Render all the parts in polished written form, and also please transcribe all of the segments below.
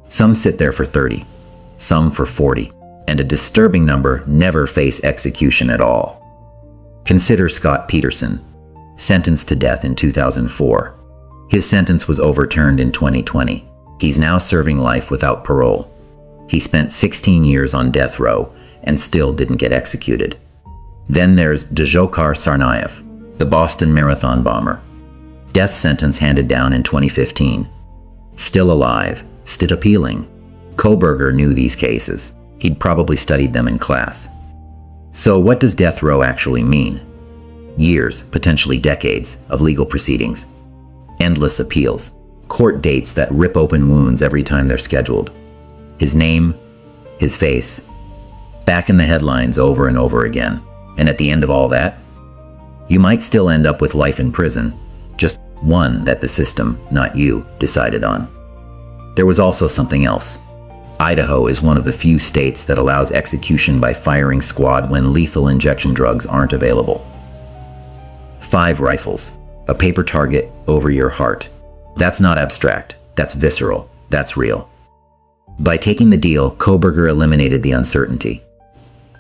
Some sit there for 30, some for 40, and a disturbing number never face execution at all. Consider Scott Peterson, sentenced to death in 2004. His sentence was overturned in 2020. He's now serving life without parole. He spent 16 years on death row and still didn't get executed. Then there's Dzhokhar Tsarnaev, the Boston Marathon bomber. Death sentence handed down in 2015. Still alive, still appealing. Kohberger knew these cases. He'd probably studied them in class. So what does death row actually mean? Years, potentially decades, of legal proceedings. Endless appeals. Court dates that rip open wounds every time they're scheduled. His name, his face, back in the headlines over and over again. And at the end of all that, you might still end up with life in prison, just one that the system, not you, decided on. There was also something else. Idaho is one of the few states that allows execution by firing squad when lethal injection drugs aren't available. 5 rifles, a paper target over your heart. That's not abstract, that's visceral, that's real. By taking the deal, Kohberger eliminated the uncertainty.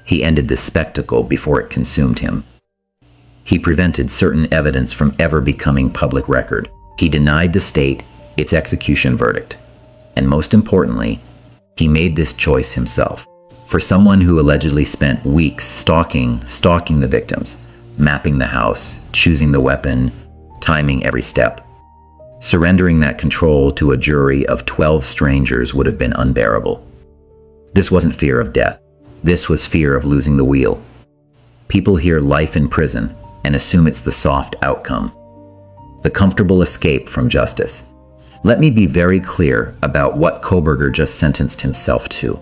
He ended the spectacle before it consumed him. He prevented certain evidence from ever becoming public record. He denied the state its execution verdict. And most importantly, he made this choice himself. For someone who allegedly spent weeks stalking the victims, mapping the house, choosing the weapon, timing every step. Surrendering that control to a jury of 12 strangers would have been unbearable. This wasn't fear of death. This was fear of losing the wheel. People hear life in prison and assume it's the soft outcome, the comfortable escape from justice. Let me be very clear about what Kohberger just sentenced himself to.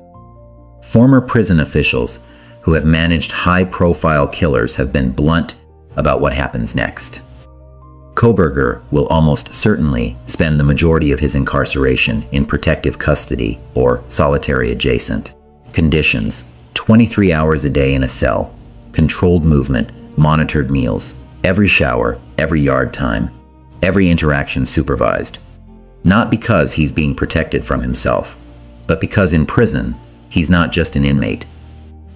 Former prison officials who have managed high-profile killers have been blunt about what happens next. Kohberger will almost certainly spend the majority of his incarceration in protective custody or solitary adjacent conditions, 23 hours a day in a cell, controlled movement, monitored meals, every shower, every yard time, every interaction supervised. Not because he's being protected from himself, but because in prison, he's not just an inmate.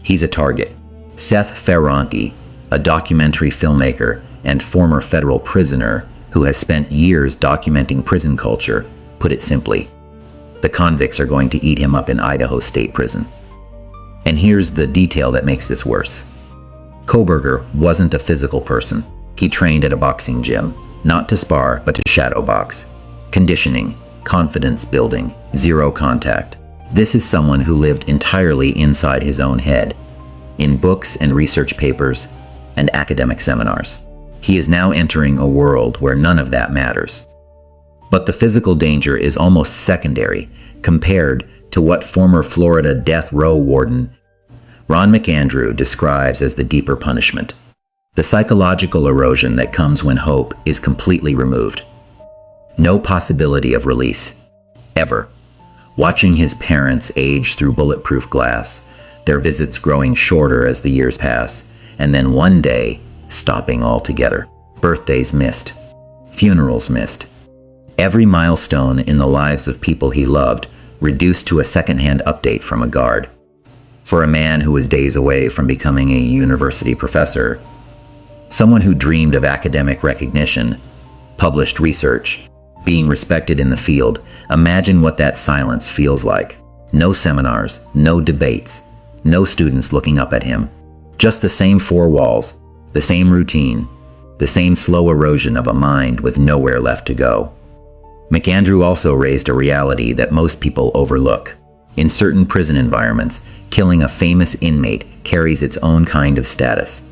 He's a target. Seth Ferranti, a documentary filmmaker and former federal prisoner who has spent years documenting prison culture, put it simply. The convicts are going to eat him up in Idaho State Prison. And here's the detail that makes this worse. Kohberger wasn't a physical person. He trained at a boxing gym, not to spar, but to shadow box. Conditioning, confidence building, zero contact. This is someone who lived entirely inside his own head, in books and research papers and academic seminars. He is now entering a world where none of that matters. But the physical danger is almost secondary compared to what former Florida death row warden Ron McAndrew describes as the deeper punishment. The psychological erosion that comes when hope is completely removed. No possibility of release, ever. Watching his parents age through bulletproof glass, their visits growing shorter as the years pass, and then one day, stopping altogether. Birthdays missed, funerals missed. Every milestone in the lives of people he loved reduced to a secondhand update from a guard. For a man who was days away from becoming a university professor, someone who dreamed of academic recognition, published research, being respected in the field, imagine what that silence feels like. No seminars, no debates, no students looking up at him. Just the same 4 walls, the same routine, the same slow erosion of a mind with nowhere left to go. McAndrew also raised a reality that most people overlook. In certain prison environments, killing a famous inmate carries its own kind of status.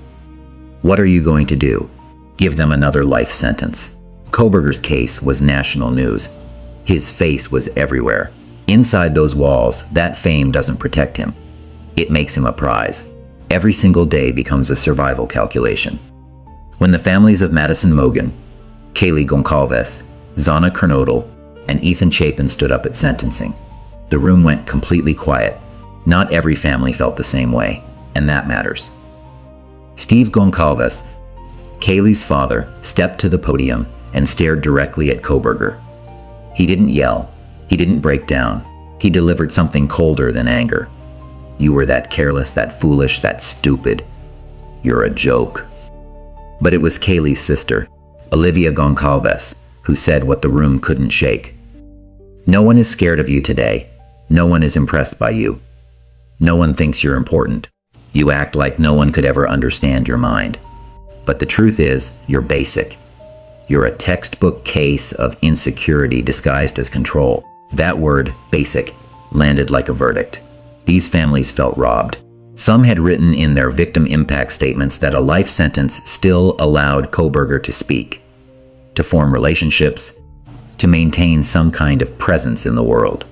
What are you going to do? Give them another life sentence? Kohberger's case was national news. His face was everywhere. Inside those walls, that fame doesn't protect him. It makes him a prize. Every single day becomes a survival calculation. When the families of Madison Mogen, Kaylee Goncalves, Zana Kernodle, and Ethan Chapin stood up at sentencing, the room went completely quiet. Not every family felt the same way, and that matters. Steve Goncalves, Kaylee's father, stepped to the podium and stared directly at Kohberger. He didn't yell. He didn't break down. He delivered something colder than anger. You were that careless, that foolish, that stupid. You're a joke. But it was Kaylee's sister, Olivia Goncalves, who said what the room couldn't shake. No one is scared of you today. No one is impressed by you. No one thinks you're important. You act like no one could ever understand your mind. But the truth is, you're basic. You're a textbook case of insecurity disguised as control. That word, basic, landed like a verdict. These families felt robbed. Some had written in their victim impact statements that a life sentence still allowed Kohberger to speak, to form relationships, to maintain some kind of presence in the world.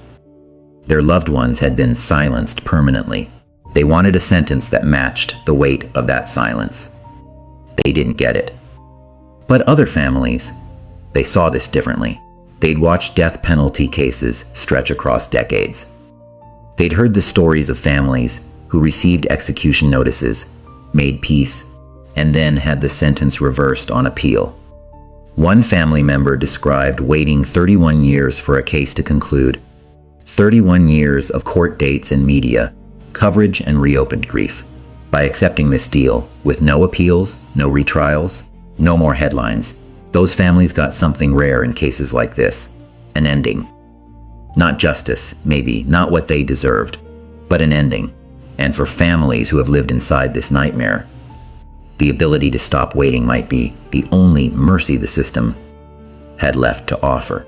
Their loved ones had been silenced permanently. They wanted a sentence that matched the weight of that silence. They didn't get it. But other families, they saw this differently. They'd watched death penalty cases stretch across decades. They'd heard the stories of families who received execution notices, made peace, and then had the sentence reversed on appeal. One family member described waiting 31 years for a case to conclude. 31 years of court dates and media, coverage and reopened grief. By accepting this deal, with no appeals, no retrials, no more headlines, those families got something rare in cases like this: an ending. Not justice, maybe, not what they deserved, but an ending. And for families who have lived inside this nightmare, the ability to stop waiting might be the only mercy the system had left to offer.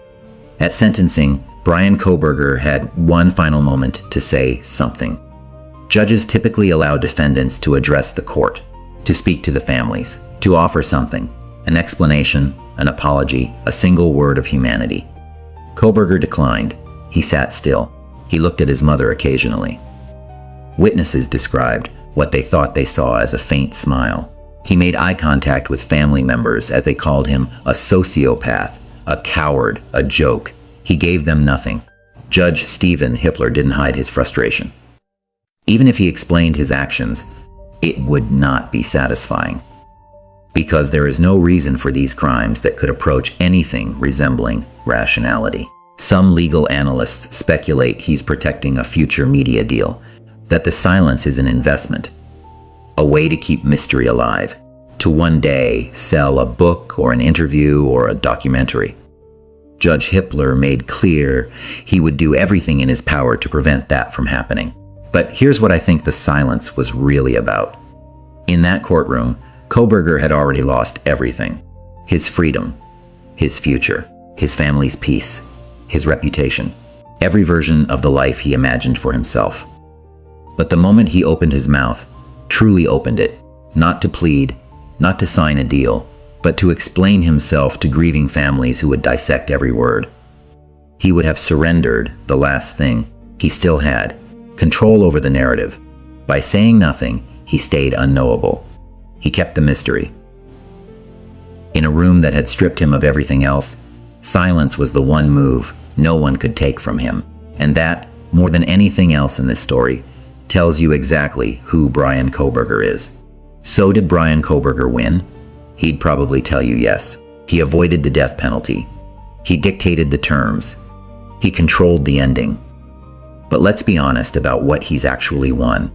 At sentencing, Bryan Kohberger had one final moment to say something. Judges typically allow defendants to address the court, to speak to the families, to offer something, an explanation, an apology, a single word of humanity. Kohberger declined. He sat still. He looked at his mother occasionally. Witnesses described what they thought they saw as a faint smile. He made eye contact with family members as they called him a sociopath, a coward, a joke. He gave them nothing. Judge Stephen Hippler didn't hide his frustration. Even if he explained his actions, it would not be satisfying. Because there is no reason for these crimes that could approach anything resembling rationality. Some legal analysts speculate he's protecting a future media deal, that the silence is an investment, a way to keep mystery alive, to one day sell a book or an interview or a documentary. Judge Hippler made clear he would do everything in his power to prevent that from happening. But here's what I think the silence was really about. In that courtroom, Kohberger had already lost everything: his freedom, his future, his family's peace, his reputation, every version of the life he imagined for himself. But the moment he opened his mouth, truly opened it, not to plead, not to sign a deal, but to explain himself to grieving families who would dissect every word, he would have surrendered the last thing he still had: control over the narrative. By saying nothing, he stayed unknowable. He kept the mystery. In a room that had stripped him of everything else, silence was the one move no one could take from him. And that, more than anything else in this story, tells you exactly who Bryan Kohberger is. So did Bryan Kohberger win? He'd probably tell you yes. He avoided the death penalty. He dictated the terms. He controlled the ending. But let's be honest about what he's actually won.